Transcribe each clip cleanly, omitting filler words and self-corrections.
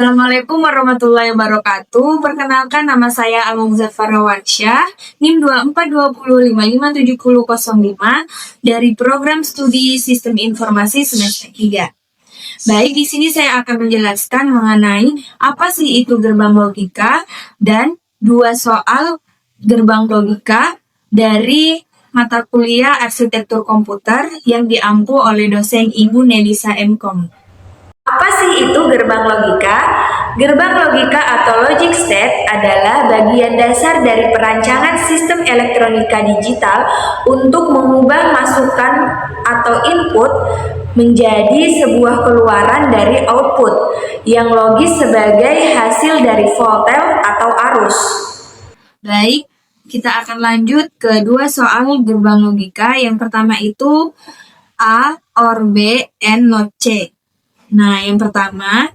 Assalamualaikum warahmatullahi wabarakatuh. Perkenalkan, nama saya Alma Muzaffar Rawansyah, NIM 2420557005 dari program studi Sistem Informasi semester 3. Baik, di sini saya akan menjelaskan mengenai apa sih itu gerbang logika dan 2 soal gerbang logika dari mata kuliah Arsitektur Komputer yang diampu oleh dosen Ibu Nelisa M.Com. Apa sih itu gerbang logika? Gerbang logika atau logic state adalah bagian dasar dari perancangan sistem elektronika digital untuk mengubah masukan atau input menjadi sebuah keluaran dari output yang logis sebagai hasil dari voltage atau arus. Baik, kita akan lanjut ke 2 soal gerbang logika. Yang pertama itu A or B and not C. Nah, yang pertama,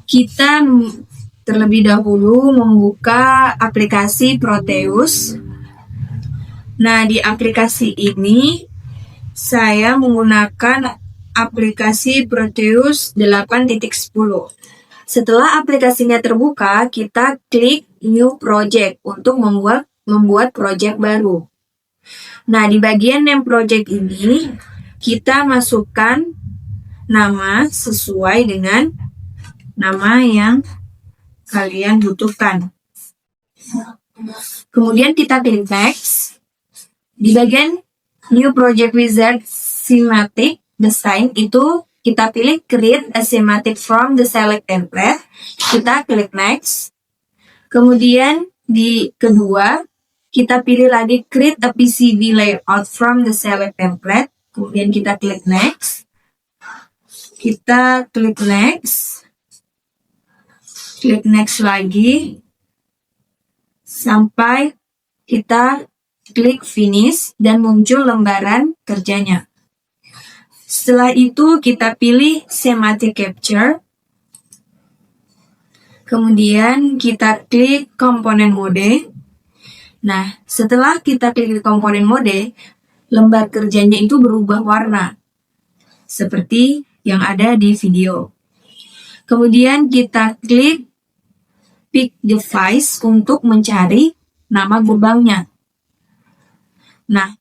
kita terlebih dahulu membuka aplikasi Proteus. Nah, di aplikasi ini, saya menggunakan aplikasi Proteus 8.10. Setelah aplikasinya terbuka, kita klik New Project untuk membuat project baru. Nah, di bagian Name Project ini, kita masukkan nama sesuai dengan nama yang kalian butuhkan. Kemudian kita klik Next. Di bagian New Project Wizard Schematic Design itu kita pilih Create a Schematic from the Select Template. Kita klik Next. Kemudian di kedua, kita pilih lagi Create a PCB Layout from the Select Template. Kemudian kita klik Next. Kita klik Next. Klik Next lagi. Sampai kita klik Finish dan muncul lembaran kerjanya. Setelah itu kita pilih Schematic Capture. Kemudian kita klik Komponen Mode. Nah, setelah kita klik Komponen Mode, lembar kerjanya itu berubah warna. Seperti yang ada di video. Kemudian kita klik Pick Device untuk mencari nama gerbangnya. Nah,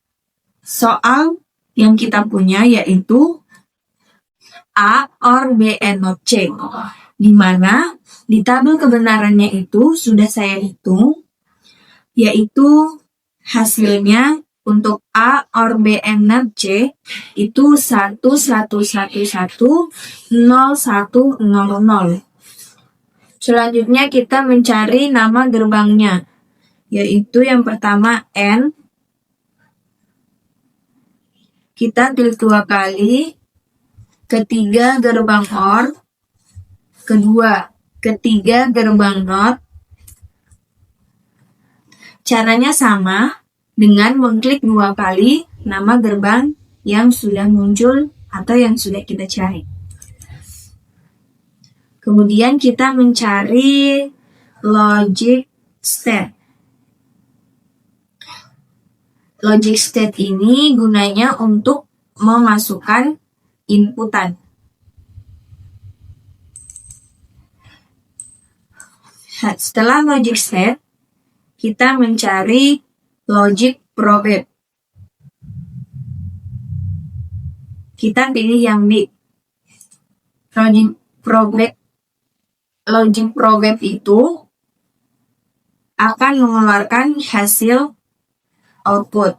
soal yang kita punya yaitu A or B and not C, di mana di tabel kebenarannya itu sudah saya hitung, yaitu hasilnya untuk A or B and not C itu 11110100. Selanjutnya kita mencari nama gerbangnya, yaitu yang pertama N. Kita klik 2 kali. Ketiga gerbang OR. Ketiga gerbang NOT. Caranya sama dengan mengklik 2 kali nama gerbang yang sudah muncul atau yang sudah kita cari. Kemudian kita mencari logic state. Logic state ini gunanya untuk memasukkan inputan. Setelah logic state, kita mencari logic probate. Kita pilih yang B. Logic probate itu akan mengeluarkan hasil output.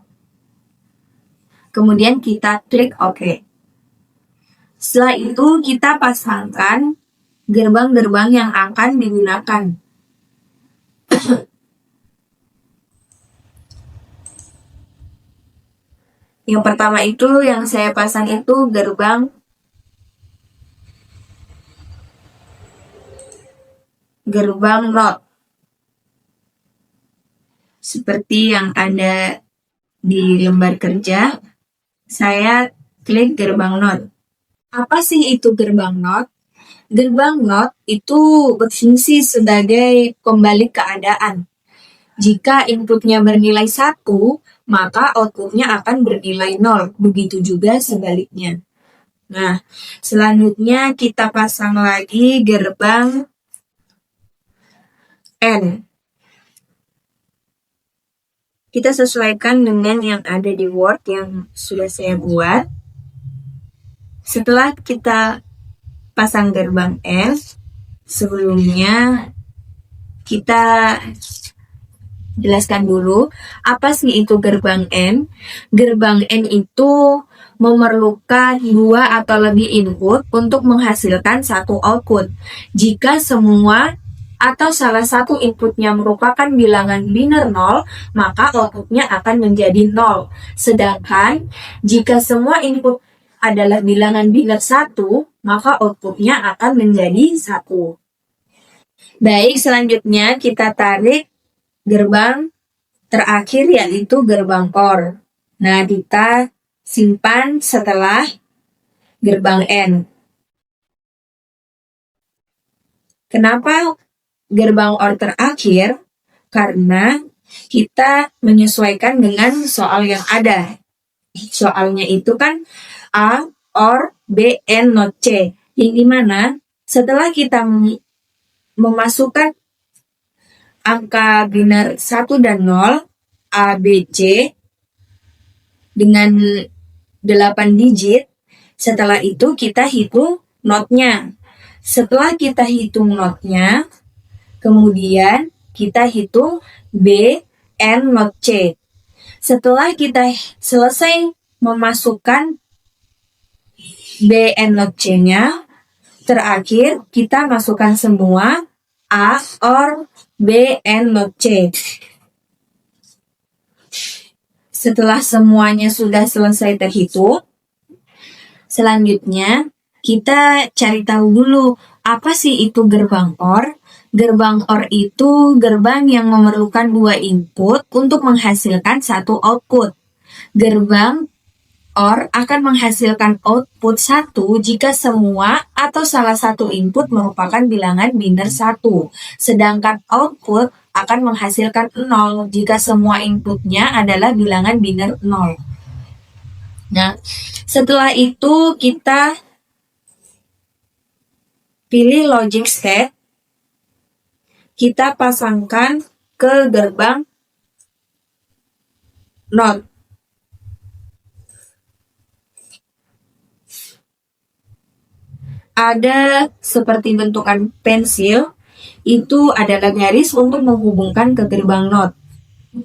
Kemudian kita klik OK. Setelah itu kita pasangkan gerbang-gerbang yang akan digunakan. Yang pertama itu yang saya pasang itu gerbang NOT. Seperti yang ada di lembar kerja, saya klik gerbang NOT. Apa sih itu gerbang NOT? Gerbang NOT itu berfungsi sebagai pembalik keadaan. Jika inputnya bernilai 1, maka outputnya akan bernilai 0. Begitu juga sebaliknya. Nah, selanjutnya kita pasang lagi gerbang N. Kita sesuaikan dengan yang ada di Word yang sudah saya buat. Setelah kita pasang gerbang N, sebelumnya kita jelaskan dulu apa sih itu gerbang N. Gerbang N itu memerlukan 2 atau lebih input untuk menghasilkan satu output. Jika semua atau salah satu inputnya merupakan bilangan biner 0, maka outputnya akan menjadi 0. Sedangkan jika semua input adalah bilangan biner 1, maka outputnya akan menjadi 1. Baik, selanjutnya kita tarik gerbang terakhir yaitu gerbang OR. Nah, kita simpan setelah gerbang N. Kenapa gerbang OR terakhir? Karena kita menyesuaikan dengan soal yang ada. Soalnya itu kan A, OR, B, N, not C. Yang dimana setelah kita memasukkan angka biner 1 dan 0, A, B, C, dengan 8 digit, setelah itu kita hitung notnya. Setelah kita hitung notnya, kemudian kita hitung B, N, not C. Setelah kita selesai memasukkan B, N, not C-nya, terakhir kita masukkan semua A, OR, B, N, not C. Setelah semuanya sudah selesai terhitung, selanjutnya kita cari tahu dulu apa sih itu gerbang OR. Gerbang OR itu gerbang yang memerlukan 2 input untuk menghasilkan satu output. Gerbang OR akan menghasilkan output 1 jika semua atau salah satu input merupakan bilangan biner 1. Sedangkan output akan menghasilkan 0 jika semua inputnya adalah bilangan biner 0. Nah, setelah itu kita pilih logic state, kita pasangkan ke gerbang NOT. Ada seperti bentukan pensil, itu adalah garis untuk menghubungkan ke gerbang NOT.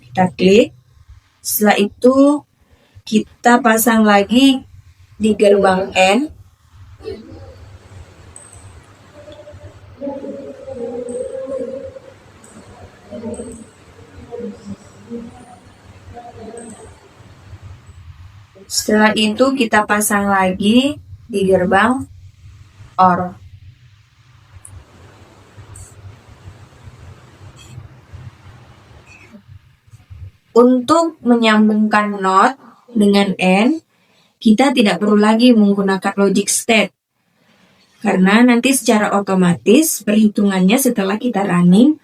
Kita klik, setelah itu kita pasang lagi di gerbang N. Setelah itu kita pasang lagi di gerbang OR. Untuk menyambungkan NOT dengan N, kita tidak perlu lagi menggunakan logic state. Karena nanti secara otomatis perhitungannya setelah kita running,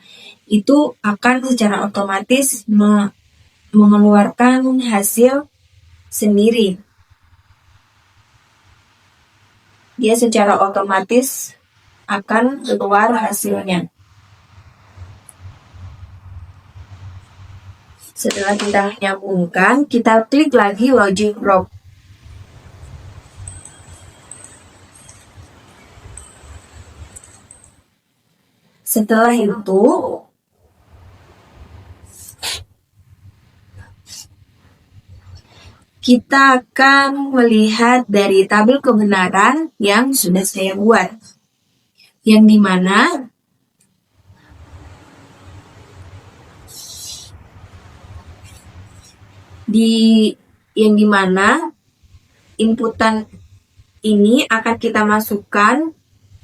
itu akan secara otomatis mengeluarkan hasil sendiri. Dia secara otomatis akan keluar hasilnya. Setelah kita menyambungkan, kita klik lagi logic probe. Setelah itu, kita akan melihat dari tabel kebenaran yang sudah saya buat. Yang dimana inputan ini akan kita masukkan,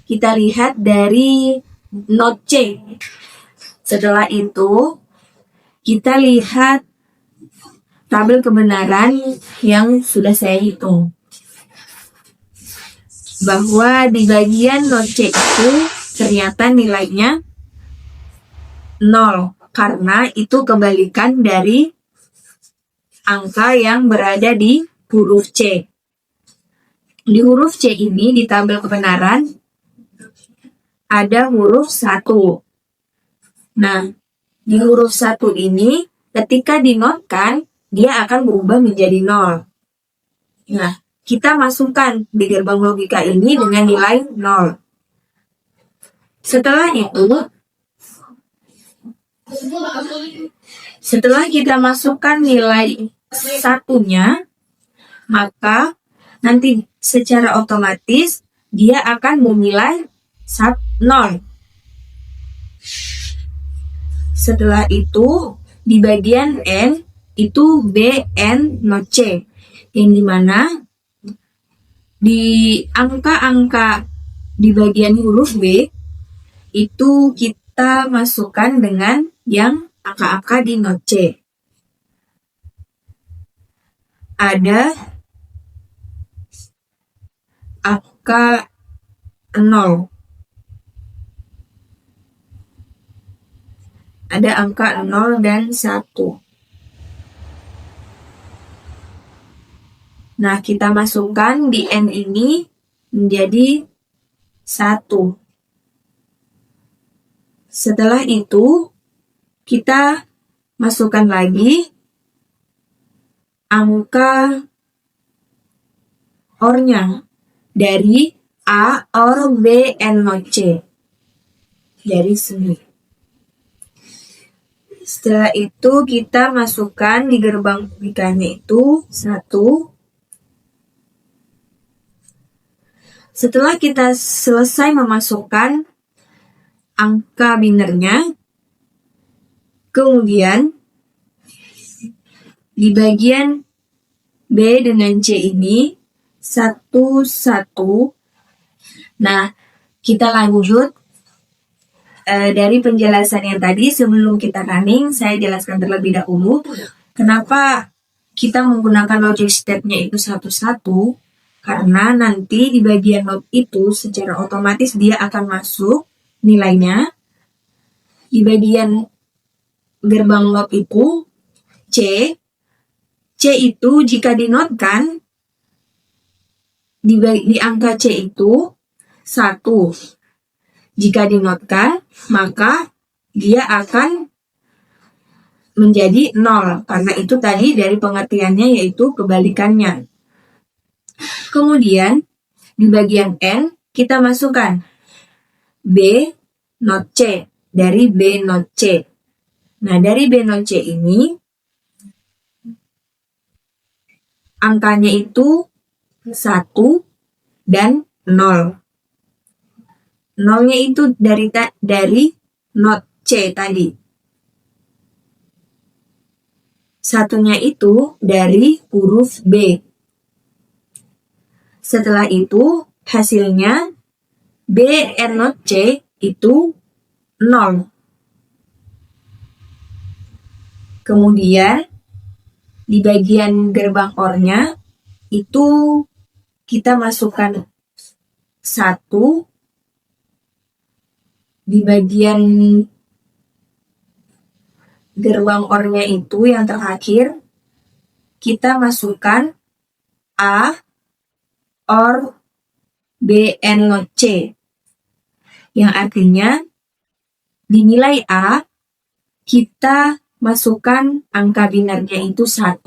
kita lihat dari not C. Setelah itu, kita lihat tabel kebenaran yang sudah saya hitung. Bahwa di bagian not C itu ternyata nilainya 0. Karena itu kebalikan dari angka yang berada di huruf C. Di huruf C ini, di tabel kebenaran, ada huruf 1. Nah, di huruf 1 ini ketika dinotkan, dia akan berubah menjadi 0. Nah, kita masukkan di gerbang logika ini dengan nilai 0. Setelah kita masukkan nilai satunya, maka nanti secara otomatis dia akan menilai 0. Setelah itu, di bagian N itu B, N, not C. Yang dimana di angka-angka di bagian huruf B itu kita masukkan dengan yang angka-angka di not C. Ada angka 0. Ada angka 0 dan 1. Nah, kita masukkan di N ini menjadi 1. Setelah itu, kita masukkan lagi angka OR-nya dari A, OR, B, N, not C. Dari sini. Setelah itu, kita masukkan di gerbang logikanya itu 1. Setelah kita selesai memasukkan angka binernya, kemudian di bagian B dengan C ini 1. Nah, kita lanjut dari penjelasan yang tadi. Sebelum kita running, saya jelaskan terlebih dahulu kenapa kita menggunakan logic step-nya itu 1. Karena nanti di bagian loop itu secara otomatis dia akan masuk nilainya. Di bagian gerbang loop itu C itu jika dinotkan di angka C itu 1. Jika dinotkan, maka dia akan menjadi 0. Karena itu tadi dari pengertiannya yaitu kebalikannya. Kemudian, di bagian N, kita masukkan B not C, dari B not C. Nah, dari B not C ini, angkanya itu 1 dan 0. 0-nya itu dari not C tadi. 1-nya itu dari huruf B. Setelah itu, hasilnya B and not C itu 0. Kemudian, di bagian gerbang OR-nya, itu kita masukkan 1. Di bagian gerbang OR-nya itu yang terakhir, kita masukkan A, OR, B, and not C. Yang artinya, di nilai A, kita masukkan angka binarnya itu 1.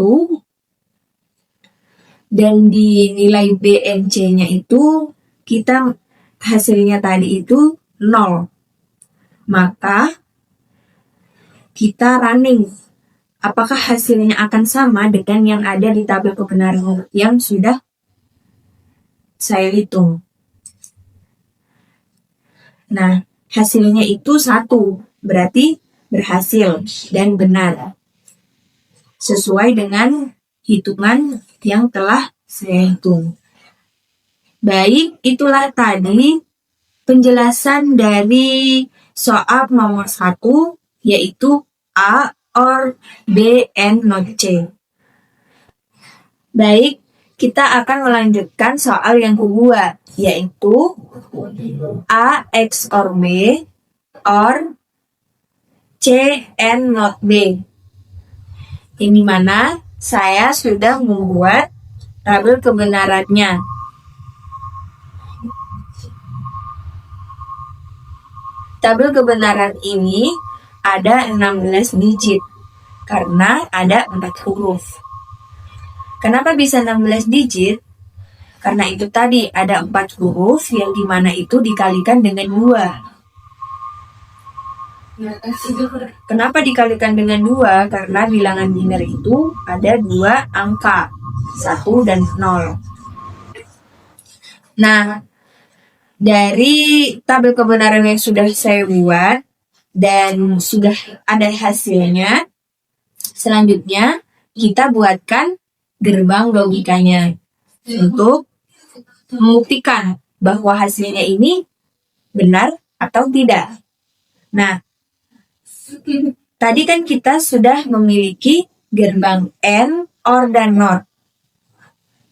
Dan di nilai B and C-nya itu, kita hasilnya tadi itu 0. Maka, kita running. Apakah hasilnya akan sama dengan yang ada di tabel kebenaran yang sudah saya hitung. Nah, hasilnya itu 1, berarti berhasil dan benar. Sesuai dengan hitungan yang telah saya hitung. Baik, itulah tadi penjelasan dari soal nomor 1, yaitu A, OR, B, and not C. Baik, kita akan melanjutkan soal yang kedua, yaitu A XOR B or C and not B. Ini mana saya sudah membuat tabel kebenarannya. Tabel kebenaran ini ada 16 digit karena ada 4 huruf. Kenapa bisa 16 digit? Karena itu tadi ada 4 huruf yang dimana itu dikalikan dengan 2. Kenapa dikalikan dengan 2? Karena bilangan biner itu ada 2 angka, 1 dan 0. Nah, dari tabel kebenaran yang sudah saya buat dan sudah ada hasilnya, selanjutnya kita buatkan gerbang logikanya untuk membuktikan bahwa hasilnya ini benar atau tidak. Nah, tadi kan kita sudah memiliki gerbang AND, OR, dan NOT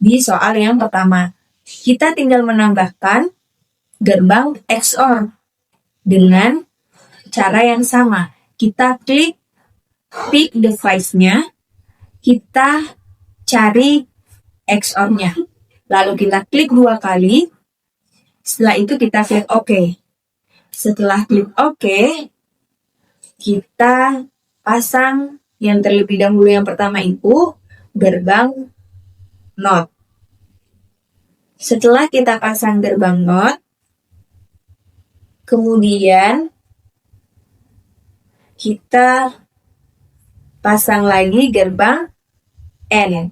di soal yang pertama. Kita tinggal menambahkan gerbang XOR dengan cara yang sama. Kita klik pick device-nya, kita cari XOR-nya. Lalu kita klik 2 kali, setelah itu kita klik OK. Setelah klik OK, kita pasang yang terlebih dahulu yang pertama itu gerbang NOT. Setelah kita pasang gerbang NOT, kemudian kita pasang lagi gerbang AND.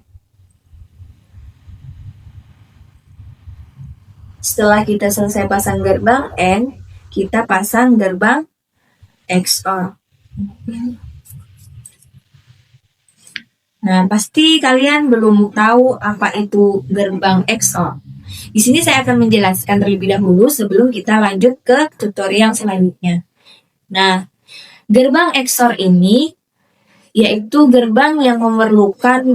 Setelah kita selesai pasang gerbang AND, kita pasang gerbang XOR. Nah, pasti kalian belum tahu apa itu gerbang XOR. Di sini saya akan menjelaskan terlebih dahulu sebelum kita lanjut ke tutorial selanjutnya. Nah, gerbang XOR ini yaitu gerbang yang memerlukan 2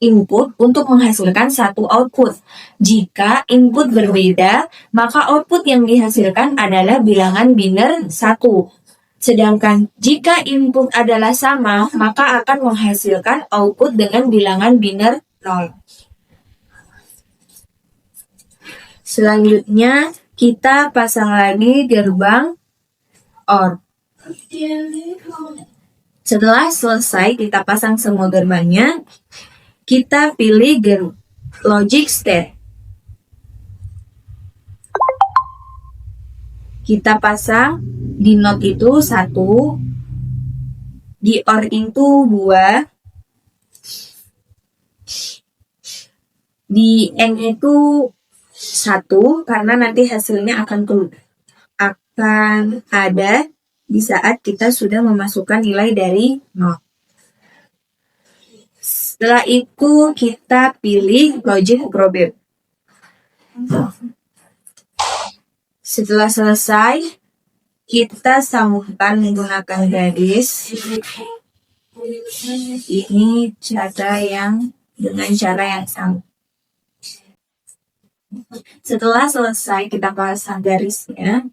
input untuk menghasilkan 1 output. Jika input berbeda, maka output yang dihasilkan adalah bilangan biner 1. Sedangkan jika input adalah sama, maka akan menghasilkan output dengan bilangan biner 0. Selanjutnya, kita pasang lagi gerbang OR. Setelah selesai kita pasang semua gerbangnya, kita pilih logic state. Kita pasang di NOT itu 1, di OR itu 2, di AND itu 1 karena nanti hasilnya akan ada di saat kita sudah memasukkan nilai dari NOT. Setelah itu kita pilih logic probable. Setelah selesai, kita sambungkan menggunakan garis. Ini dengan cara yang sama. Setelah selesai kita pasang garisnya,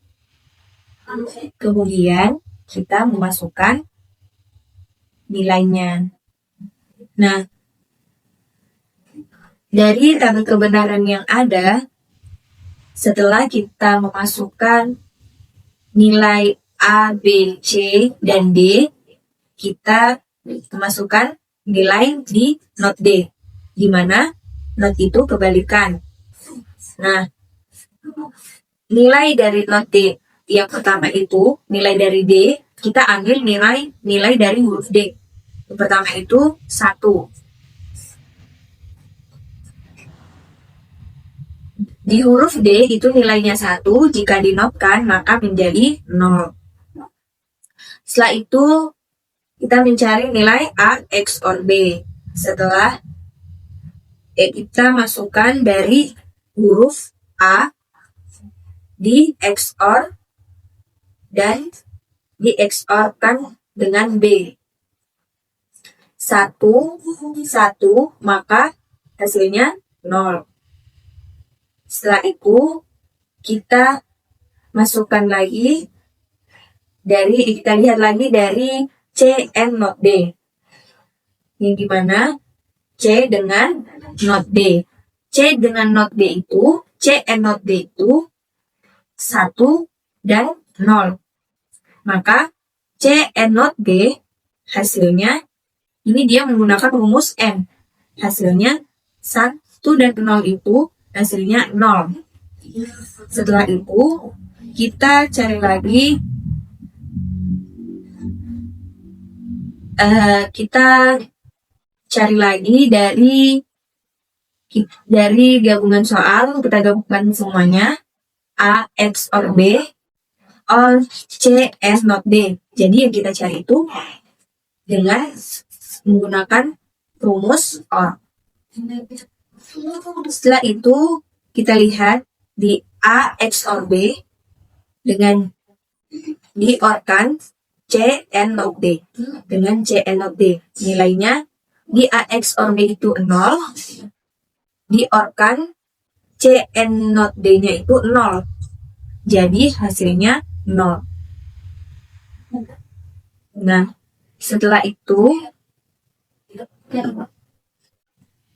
kemudian kita memasukkan nilainya. Nah, dari tabel kebenaran yang ada, setelah kita memasukkan nilai A, B, C, dan D, kita memasukkan nilai di NOT D, di mana NOT itu kebalikan. Nah, nilai dari NOT D yang pertama itu, nilai dari D, kita ambil nilai dari huruf D. Yang pertama itu 1. Di huruf D itu nilainya 1, jika dinotkan maka menjadi 0. Setelah itu, kita mencari nilai A XOR B. Setelah kita masukkan dari huruf A di XOR dan di XOR-kan dengan B. 1, 1, maka hasilnya 0. Setelah itu, kita masukkan lagi kita lihat lagi dari C and NOT D. Yang dimana C dengan NOT D. C dengan NOT D itu, C and NOT D itu 1 dan 0. Maka C and not D, hasilnya ini dia menggunakan rumus N. Hasilnya 1 dan 0 itu hasilnya 0. Setelah itu kita cari lagi dari gabungan soal. Kita gabungkan semuanya, A XOR B or C and not D. Jadi yang kita cari itu dengan menggunakan rumus OR. Setelah itu kita lihat di A XOR B dengan di-OR-kan C and not D dengan C and not D. Nilainya di A XOR B itu 0, di-OR-kan C and not D-nya itu 0. Jadi hasilnya 0. Nah, setelah itu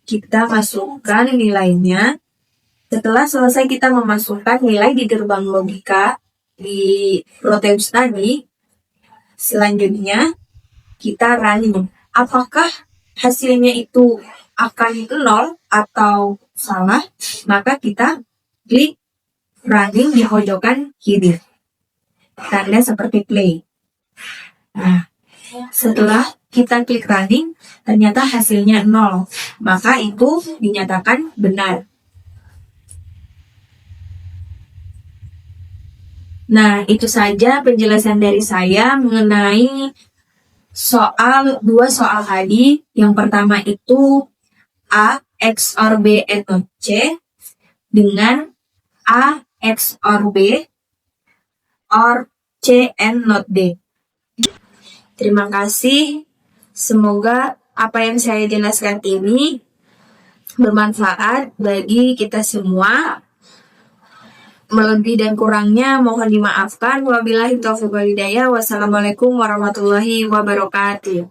kita masukkan nilainya. Setelah selesai kita memasukkan nilai di gerbang logika di Proteus tadi, selanjutnya kita running. Apakah hasilnya itu akan 0 atau salah? Maka kita klik running di pojokan kiri. Tanda seperti play. Nah, setelah kita klik running, ternyata hasilnya 0. Maka itu dinyatakan benar. Nah, itu saja penjelasan dari saya mengenai dua soal tadi. Yang pertama itu A XOR B and not C dengan A XOR B or C and not D. Terima kasih. Semoga apa yang saya jelaskan ini bermanfaat bagi kita semua. Melebih dan kurangnya mohon dimaafkan. Wabillahi taufiq wal hidayah. Wassalamualaikum warahmatullahi wabarakatuh.